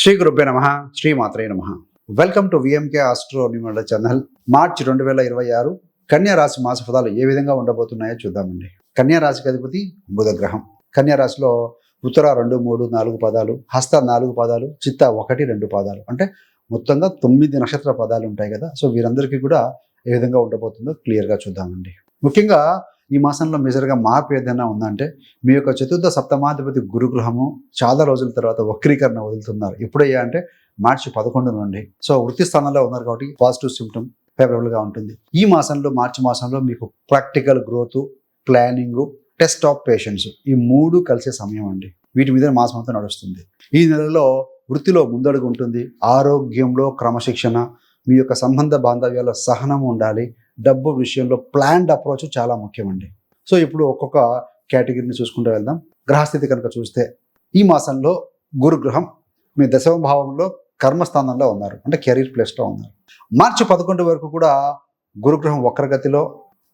శ్రీ గురుభ్యో నమః. శ్రీ మాత్రే నమః. Welcome to VMK astro numerology channel. March 2026 కన్యా రాశి మాస ఫలాలు ఏ విధంగా ఉండబోతున్నాయో చూద్దామండి. కన్యా రాశికి అధిపతి బుధ గ్రహం. కన్యా రాశిలో ఉత్తర 2, 3, 4 పాదాలు, హస్త 4 పాదాలు, చిత్త 1, 2 పాదాలు, అంటే మొత్తంగా 9 నక్షత్ర పదాలు ఉంటాయి కదా. సో వీరందరికీ కూడా ఏ విధంగా ఉండబోతుందో క్లియర్గా చూద్దామండి. ముఖ్యంగా ఈ మాసంలో మేజర్గా మార్పు ఏదైనా ఉందంటే మీ యొక్క చతుర్థ సప్తమాధిపతి గురుగ్రహము చాలా రోజుల తర్వాత వక్రీకరణ వదులుతున్నారు. ఎప్పుడయ్యా అంటే మార్చి 11 నుండి. సో వృత్తి స్థానంలో ఉన్నారు కాబట్టి పాజిటివ్ సిమ్టమ్ ఫేవరబుల్గా ఉంటుంది. ఈ మాసంలో మార్చి మాసంలో మీకు practical growth, planning, test of patience ఈ 3 కలిసే సమయం అండి. వీటి మీద మాసం అంతా నడుస్తుంది. ఈ నెలలో వృత్తిలో ముందడుగు ఉంటుంది. ఆరోగ్యంలో క్రమశిక్షణ, మీ యొక్క సంబంధ బాంధవ్యాల్లో సహనం ఉండాలి. డబ్బు విషయంలో ప్లాన్డ్ అప్రోచ్ చాలా ముఖ్యమండి. సో ఇప్పుడు ఒక్కొక్క కేటగిరీని చూసుకుంటూ వెళ్దాం. గ్రహస్థితి కనుక చూస్తే ఈ మాసంలో గురుగ్రహం మీ 10వ భావంలో కర్మస్థానంలో ఉన్నారు, అంటే కెరీర్ ప్లేస్లో ఉన్నారు. మార్చి 11 వరకు కూడా గురుగ్రహం వక్రగతిలో,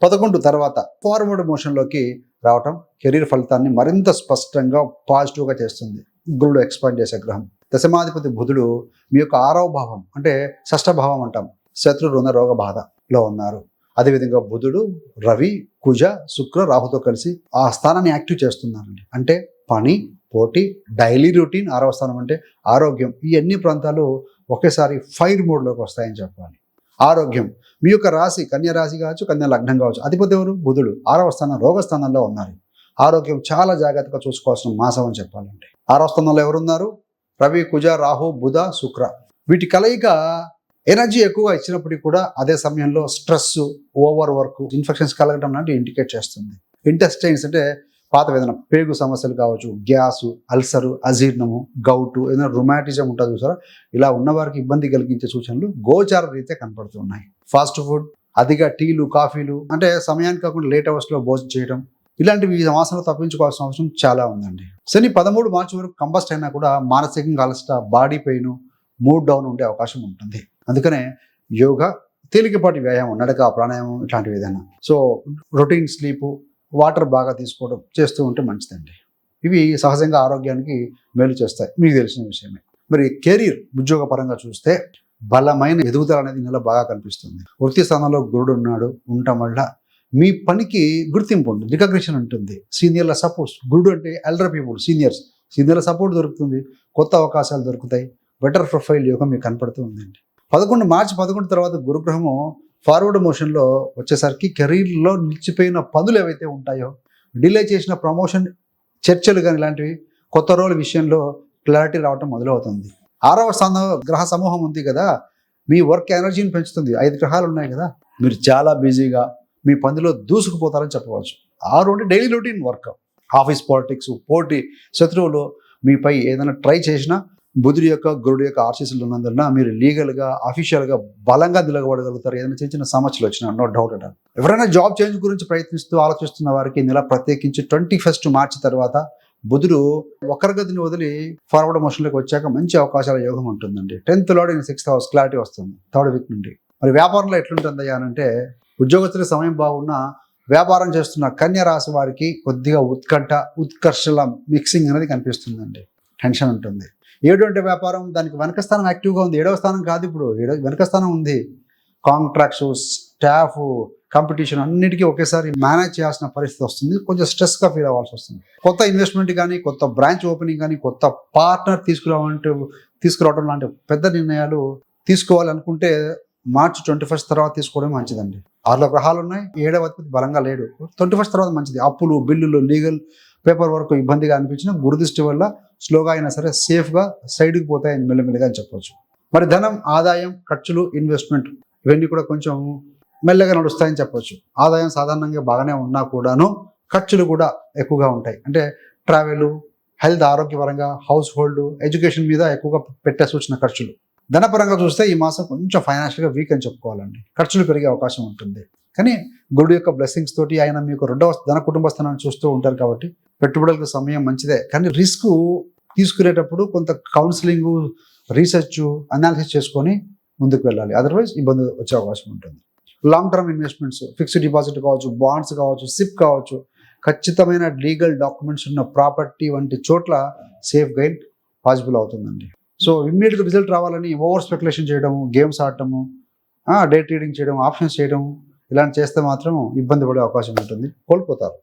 11 తర్వాత ఫార్వర్డ్ మోషన్లోకి రావటం కెరీర్ ఫలితాన్ని మరింత స్పష్టంగా పాజిటివ్గా చేస్తుంది. గురుడు ఎక్స్పాండ్ చేసే గ్రహం. దశమాధిపతి బుధుడు మీ యొక్క 6వ భావం, అంటే షష్ఠ భావం అంటాం, శత్రు రుణ రోగ బాధలో ఉన్నారు. అదేవిధంగా బుధుడు, రవి, కుజ, శుక్ర, రాహుతో కలిసి ఆ స్థానాన్ని యాక్టివ్ చేస్తున్నారండి. అంటే పని, పోటీ, డైలీ రొటీన్, 6వ స్థానం అంటే ఆరోగ్యం, ఈ అన్ని ప్రాంతాలు ఒకేసారి ఫైర్ మోడ్లోకి వస్తాయని చెప్పాలి. ఆరోగ్యం, మీ యొక్క రాశి కన్యా రాశి కావచ్చు, కన్యా లగ్నం కావచ్చు, అధిపతి ఎవరు? బుధుడు. 6వ స్థానం రోగస్థానంలో ఉన్నారు. ఆరోగ్యం చాలా జాగ్రత్తగా చూసుకోవాల్సిన మాసం అని చెప్పాలండి. 6వ స్థానంలో ఎవరున్నారు? రవి, కుజ, రాహు, బుధ, శుక్ర. వీటి కలయిక ఎనర్జీ ఎక్కువగా ఇచ్చినప్పటికీ కూడా అదే సమయంలో స్ట్రెస్, ఓవర్ వర్క్, ఇన్ఫెక్షన్స్ కలగడం లాంటివి ఇండికేట్ చేస్తుంది. ఇంటెస్టైన్స్ అంటే పాత ఏదైనా పేగు సమస్యలు కావచ్చు, గ్యాసు, అల్సరు, అజీర్ణము, గౌటు, ఏదైనా రుమాటిజం ఉంటుంది చూసారా, ఇలా ఉన్న వారికి ఇబ్బంది కలిగించే సూచనలు గోచార రీత్యా కనపడుతున్నాయి. ఫాస్ట్ ఫుడ్, అధిక టీలు, కాఫీలు, అంటే సమయానికి కాకుండా లేట్ అవర్స్లో భోజనం చేయడం, ఇలాంటివి ఈ మాసంలో తప్పించుకోవాల్సిన అవసరం చాలా ఉందండి. శని 13 మార్చి వరకు కంబస్ట్ అయినా కూడా మానసికంగా అలసట, బాడీ పెయిన్, మూడ్ డౌన్ ఉండే అవకాశం ఉంటుంది. అందుకనే యోగా, తేలికపాటి వ్యాయామం, నడక, ప్రాణాయామం ఇట్లాంటివి ఏదైనా, సో రొటీన్ స్లీపు, వాటర్ బాగా తీసుకోవడం చేస్తూ ఉంటే మంచిదండి. ఇవి సహజంగా ఆరోగ్యానికి మేలు చేస్తాయి, మీకు తెలిసిన విషయమే. మరి కెరీర్, ఉద్యోగ పరంగా చూస్తే బలమైన ఎదుగుదల అనేది నెల బాగా కనిపిస్తుంది. వృత్తి స్థానంలో గురుడు ఉండటం వల్ల మీ పనికి గుర్తింపు ఉంటుంది, రికగ్నిషన్ ఉంటుంది. సీనియర్ల సపోర్ట్, గురుడు అంటే ఎల్డర్ పీపుల్, సీనియర్ల సపోర్ట్ దొరుకుతుంది, కొత్త అవకాశాలు దొరుకుతాయి, బెటర్ ప్రొఫైల్ యోగం మీకు కనపడుతూ ఉందండి. మార్చి 11 తర్వాత గురుగ్రహము ఫార్వర్డ్ మోషన్లో వచ్చేసరికి కెరీర్లో నిలిచిపోయిన పనులు ఏవైతే ఉంటాయో, డిలే చేసిన ప్రమోషన్ చర్చలు కానీ ఇలాంటివి, కొత్త రోల్ విషయంలో క్లారిటీ రావటం మొదలవుతుంది. 6వ స్థానం గ్రహ సమూహం ఉంది కదా, మీ వర్క్ ఎనర్జీని పెంచుతుంది. 5 గ్రహాలు ఉన్నాయి కదా, మీరు చాలా బిజీగా మీ పనిలో దూసుకుపోతారని చెప్పవచ్చు. 6 అంటే daily routine work, office politics, పోటీ, శత్రువులు మీపై ఏదైనా ట్రై చేసినా బుధుడి యొక్క, గురుడి యొక్క ఆశీస్సులు ఉన్నందున మీరు లీగల్గా, అఫీషియల్గా బలంగా నిలబడగలుగుతారు. ఏదైనా చిన్న సమస్యలు వచ్చినా, నో డౌట్ అట. ఎవరైనా జాబ్ చేంజ్ గురించి ప్రయత్నిస్తూ ఆలోచిస్తున్న వారికి నెల ప్రత్యేకించి 21 మార్చి తర్వాత బుధుడు వక్రగతిని వదిలి ఫార్వర్డ్ మోషన్లోకి వచ్చాక మంచి అవకాశాల యోగం ఉంటుందండి. 10th lord in 6th house clarity వస్తుంది 3rd వీక్ నుండి. మరి వ్యాపారంలో ఎట్లుంటుంది అంటే, ఉద్యోగస్తుల సమయం బాగున్నా వ్యాపారం చేస్తున్న కన్యా రాశి వారికి కొద్దిగా ఉత్కంఠ, ఉత్కర్షల మిక్సింగ్ అనేది కనిపిస్తుందండి. టెన్షన్ ఉంటుంది. 7 అంటే వ్యాపారం, దానికి వెనక స్థానం యాక్టివ్గా ఉంది. 7వ స్థానం కాదు, ఇప్పుడు వెనక స్థానం ఉంది. కాంట్రాక్ట్స్, స్టాఫ్, కాంపిటీషన్ అన్నిటికీ ఒకేసారి మేనేజ్ చేయాల్సిన పరిస్థితి వస్తుంది. కొంచెం స్ట్రెస్గా ఫీల్ అవ్వాల్సి వస్తుంది. కొత్త ఇన్వెస్ట్మెంట్ కానీ, కొత్త బ్రాంచ్ ఓపెనింగ్ కానీ, కొత్త పార్ట్నర్ తీసుకురావడం లాంటి పెద్ద నిర్ణయాలు తీసుకోవాలనుకుంటే మార్చి 21 తర్వాత తీసుకోవడం మంచిదండి. 6 గ్రహాలు ఉన్నాయి, 7వ అధిపతి బలంగా లేడు. 21 తర్వాత మంచిది. అప్పులు, బిల్లులు, లీగల్ పేపర్ వర్క్ ఇబ్బందిగా అనిపించిన గురుదృష్టి వల్ల స్లోగా అయినా సరే సేఫ్గా సైడ్కి పోతాయని మెల్లమెల్లగా అని చెప్పవచ్చు. మరి ధనం, ఆదాయం, ఖర్చులు, ఇన్వెస్ట్మెంట్ ఇవన్నీ కూడా కొంచెం మెల్లగా నడుస్తాయని చెప్పవచ్చు. ఆదాయం సాధారణంగా బాగానే ఉన్నా కూడాను ఖర్చులు కూడా ఎక్కువగా ఉంటాయి. అంటే ట్రావెల్, హెల్త్, ఆరోగ్యపరంగా, హౌస్ హోల్డ్, ఎడ్యుకేషన్ మీద ఎక్కువగా పెట్టే సూచన ఖర్చులు. ధనపరంగా చూస్తే ఈ మాసం కొంచెం ఫైనాన్షియల్గా వీక్ అని చెప్పుకోవాలండి. ఖర్చులు పెరిగే అవకాశం ఉంటుంది. కానీ గురుడు యొక్క బ్లెస్సింగ్స్ తోటి ఆయన మీకు 2వ ధన కుటుంబ స్థానాన్ని చూస్తూ ఉంటారు కాబట్టి పెట్టుబడులకు సమయం మంచిదే. కానీ రిస్క్ తీసుకునేటప్పుడు కొంత కౌన్సిలింగ్, రీసెర్చ్, అనాలిసిస్ చేసుకొని ముందుకు వెళ్ళాలి. అదర్వైజ్ ఇబ్బంది వచ్చే అవకాశం ఉంటుంది. Long term investments, fixed deposit కావచ్చు, బాండ్స్ కావచ్చు, సిప్ కావచ్చు, ఖచ్చితమైన లీగల్ డాక్యుమెంట్స్ ఉన్న ప్రాపర్టీ వంటి చోట్ల సేఫ్ గైడ్ పాసిబుల్ అవుతుందండి. సో ఇమ్మీడియట్ రిజల్ట్ రావాలని ఓవర్ స్పెక్యులేషన్ చేయడము, గేమ్స్ ఆడటము, డే ట్రేడింగ్ చేయడం, ఆప్షన్స్ చేయడం ఇలాంటి చేస్తే మాత్రం ఇబ్బంది పడే అవకాశం ఉంటుంది, కోల్పోతారు.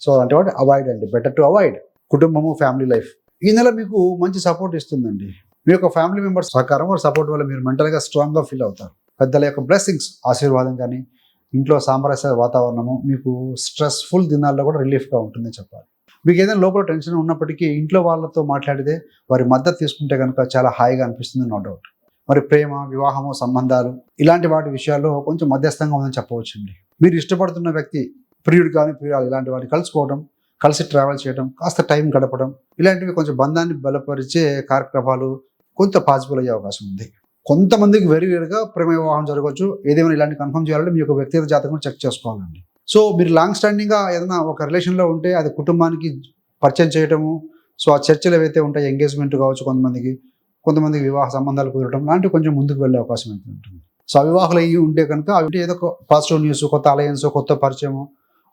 సో అంటే వాటి అవాయిడ్ అండి, బెటర్ టు అవాయిడ్. కుటుంబము, ఫ్యామిలీ లైఫ్ ఈ నెల మీకు మంచి సపోర్ట్ ఇస్తుందండి. మీ యొక్క ఫ్యామిలీ మెంబర్స్ సహకారం వారి సపోర్ట్ వల్ల మీరు మెంటల్గా స్ట్రాంగ్గా ఫీల్ అవుతారు. పెద్దల యొక్క బ్లెస్సింగ్స్, ఆశీర్వాదం కానీ, ఇంట్లో సామరస్య వాతావరణము మీకు స్ట్రెస్ఫుల్ దినాల్లో కూడా రిలీఫ్గా ఉంటుందని చెప్పాలి. మీకు ఏదైనా లోపల టెన్షన్ ఉన్నప్పటికీ ఇంట్లో వాళ్ళతో మాట్లాడితే వారి మద్దతు తీసుకుంటే కనుక చాలా హాయిగా అనిపిస్తుంది, నో డౌట్. మరి ప్రేమ, వివాహము, సంబంధాలు ఇలాంటి వాటి విషయాల్లో కొంచెం మధ్యస్థంగా ఉందని చెప్పవచ్చండి. మీరు ఇష్టపడుతున్న వ్యక్తి, ప్రియుడు కానీ ప్రియురాలు ఇలాంటి వాటిని కలుసుకోవడం, కలిసి ట్రావెల్ చేయడం, కాస్త టైం గడపడం ఇలాంటివి కొంచెం బంధాన్ని బలపరిచే కార్యక్రమాలు కొంత పాసిబుల్ అయ్యే అవకాశం ఉంది. కొంతమందికి వెరీ రేర్గా ప్రేమ వివాహం జరగవచ్చు. ఏదేమైనా ఇలాంటి కన్ఫర్మ్ చేయాలంటే మీ యొక్క వ్యక్తిగత జాతకం చెక్ చేసుకోవాలండి. సో మీరు లాంగ్ స్టాండింగ్గా ఏదైనా ఒక రిలేషన్లో ఉంటే అది కుటుంబానికి పరిచయం చేయటము, సో ఆ చర్చలు ఏవైతే ఉంటాయి, ఎంగేజ్మెంట్ కావచ్చు, కొంతమందికి వివాహ సంబంధాలు కుదరడం లాంటివి కొంచెం ముందుకు వెళ్ళే అవకాశం అయితే ఉంటుంది. సో అవివాహాలు అయ్యి ఉంటే కనుక అవి ఏదో ఒక పాజిటివ్ న్యూస్, కొత్త అలయన్స్, కొత్త పరిచయం,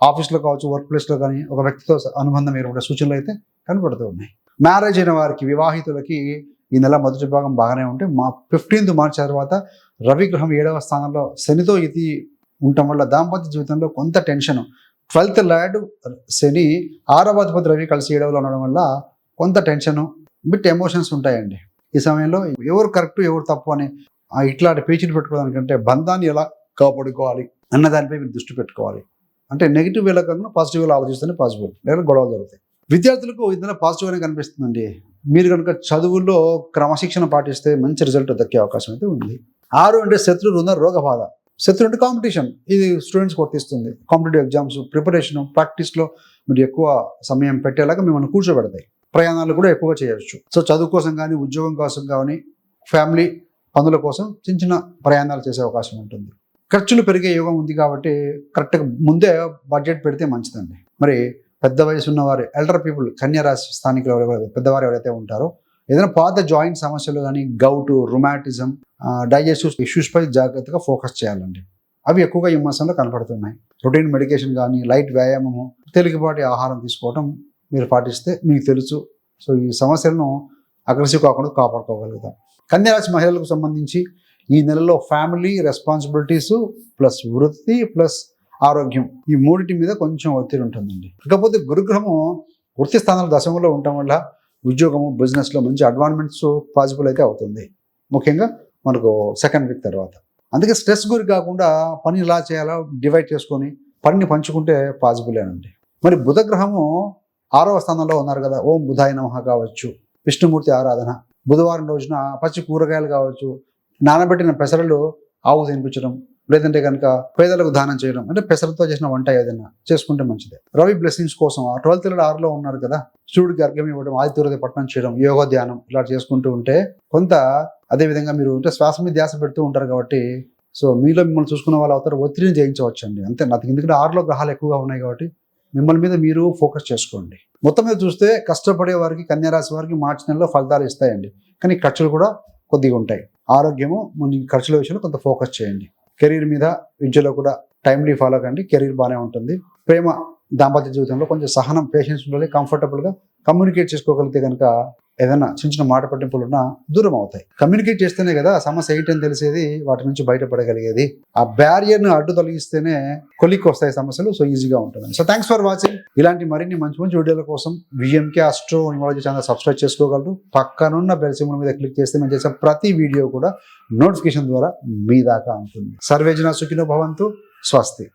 ఆఫీస్లో కావచ్చు, వర్క్ ప్లేస్లో కానీ ఒక వ్యక్తితో అనుబంధం ఏర్పడే సూచనలు అయితే కనపడుతూ ఉన్నాయి. మ్యారేజ్ అయిన వారికి, వివాహితులకి ఈ నెల మొదటి భాగం బాగానే ఉంటే 15th మార్చి తర్వాత రవి గ్రహం 7వ స్థానంలో శనితో ఇది ఉండటం వల్ల దాంపత్య జీవితంలో కొంత టెన్షన్. 12th లార్డ్ శని, 6వ అధిపతి రవి కలిసి 7వలో ఉండడం వల్ల కొంత టెన్షను, బిట్ ఎమోషన్స్ ఉంటాయండి. ఈ సమయంలో ఎవరు కరెక్ట్ ఎవరు తప్పు అని ఇట్లాంటి పేచీలు పెట్టుకోవడానికంటే బంధాన్ని ఎలా కాపాడుకోవాలి అన్న దానిపై మీరు దృష్టి పెట్టుకోవాలి. అంటే నెగిటివ్ వేలో కాకుండా పాజిటివ్ వేలో ఆలోచిస్తేనే పాసిబుల్, లేదా గొడవలు జరుగుతాయి. విద్యార్థులకు ఇందులో పాజిటివ్గానే కనిపిస్తుందండి. మీరు కనుక చదువుల్లో క్రమశిక్షణ పాటిస్తే మంచి రిజల్ట్ దక్కే అవకాశం అయితే ఉంది. 6 అంటే శత్రు, రుణ, రోగ బాధ. శత్రు అంటే కాంపిటీషన్, ఇది స్టూడెంట్స్కి వర్తిస్తుంది. కాంపిటేటివ్ ఎగ్జామ్స్ ప్రిపరేషన్, ప్రాక్టీస్లో మీరు ఎక్కువ సమయం పెట్టేలాగా మిమ్మల్ని కూర్చోబెడతాయి. ప్రయాణాలు కూడా ఎక్కువగా చేయవచ్చు. సో చదువు కోసం కానీ, ఉద్యోగం కోసం కానీ, ఫ్యామిలీ పనుల కోసం చిన్న చిన్న ప్రయాణాలు చేసే అవకాశం ఉంటుంది. ఖర్చులు పెరిగే యోగం ఉంది కాబట్టి కరెక్ట్గా ముందే బడ్జెట్ పెడితే మంచిదండి. మరి పెద్ద వయసు ఉన్నవారు, ఎల్డర్ పీపుల్, కన్యా రాశి స్థానికులు పెద్దవారు ఎవరైతే ఉంటారో ఏదైనా పాత జాయింట్ సమస్యలు కానీ, గౌటు, రుమాటిజం, డైజెస్టివ్ ఇష్యూస్పై జాగ్రత్తగా ఫోకస్ చేయాలండి. అవి ఎక్కువగా ఈ మాసంలో కనపడుతున్నాయి. రొటీన్ మెడికేషన్ కానీ, లైట్ వ్యాయామము, తేలికపాటి ఆహారం తీసుకోవడం మీరు పాటిస్తే మీకు తెలుసు. సో ఈ సమస్యలను అగ్రెసివ్ కాకుండా కాపాడుకోగలుగుతాం. కన్యా రాశి మహిళలకు సంబంధించి ఈ నెలలో ఫ్యామిలీ రెస్పాన్సిబిలిటీస్ ప్లస్ వృత్తి ప్లస్ ఆరోగ్యం ఈ మూడింటి మీద కొంచెం ఒత్తిడి ఉంటుందండి. ఇకపోతే గురుగ్రహము వృత్తి స్థానంలో దశమంలో ఉండటం వల్ల ఉద్యోగము, బిజినెస్లో మంచి అడ్వాన్స్మెంట్స్ పాసిబుల్ అయితే అవుతుంది, ముఖ్యంగా మనకు సెకండ్ వీక్ తర్వాత. అందుకే స్ట్రెస్ గురి కాకుండా పని ఎలా చేయాలో డివైడ్ చేసుకొని పనిని పంచుకుంటే పాసిబులేనండి. మరి బుధగ్రహము 6వ స్థానంలో ఉన్నారు కదా, ఓం బుధాయ నమః కావచ్చు, విష్ణుమూర్తి ఆరాధన, బుధవారం రోజున పచ్చి కూరగాయలు కావచ్చు, నానబెట్టిన పెసరలు ఆవు తినిపించడం, లేదంటే కనుక పేదలకు దానం చేయడం, అంటే పెసరతో చేసిన వంట ఏదైనా చేసుకుంటే మంచిదే. రవి బ్లెస్సింగ్స్ కోసం 12th లార్డ్ 6లో ఉన్నారు కదా, సూర్యుడికి అర్ఘ్యం ఇవ్వడం, ఆదిత్య పట్టణం చేయడం, యోగా ధ్యానం ఇలా చేసుకుంటూ ఉంటే కొంత, అదేవిధంగా మీరు అంటే శ్వాస మీద ధ్యాస పెడుతూ ఉంటారు కాబట్టి సో మీలో మిమ్మల్ని చూసుకున్న వాళ్ళు అవుతారు, ఒత్తిడిని జయించవచ్చు అండి. అంతే నాకు, ఎందుకంటే 6లో గ్రహాలు ఎక్కువగా ఉన్నాయి కాబట్టి మిమ్మల్ని మీద మీరు ఫోకస్ చేసుకోండి. మొత్తం మీద చూస్తే కష్టపడే వారికి, కన్యా రాశి వారికి మార్చి నెలలో ఫలితాలు ఇస్తాయండి. కానీ ఖర్చులు కూడా కొద్దిగా ఉంటాయి. ఆరోగ్యము, ఖర్చుల విషయంలో కొంత ఫోకస్ చేయండి. కెరీర్ మీద, విద్యలో కూడా టైమ్లీ ఫాలో కండి, కెరీర్ బాగానే ఉంటుంది. ప్రేమ, దాంపత్య జీవితంలో కొంచెం సహనం, పేషెన్స్ ఉండాలి. కంఫర్టబుల్గా కమ్యూనికేట్ చేసుకోగలిగితే కనుక ఏదైనా చిన్న చిన్న మాట పట్టింపులు ఉన్నా దూరం అవుతాయి. కమ్యూనికేట్ చేస్తేనే కదా సమస్య ఏంటని తెలిసేది, వాటి నుంచి బయటపడగలిగేది. ఆ బ్యారియర్ను అడ్డు తొలగిస్తేనే కొలిక్కి వస్తాయి సమస్యలు. సో ఈజీగా ఉంటుంది. So thanks for watching. ఇలాంటి మరిన్ని మంచి మంచి వీడియోల కోసం VMK astro numerology channel subscribe చేసుకోగలరు. పక్కనున్న బెల్ సింబల్ మీద క్లిక్ చేస్తే మేము చేసే ప్రతి వీడియో కూడా నోటిఫికేషన్ ద్వారా మీ దాకా ఉంటుంది. సర్వే జన సుఖినో భవంతు. స్వస్తి.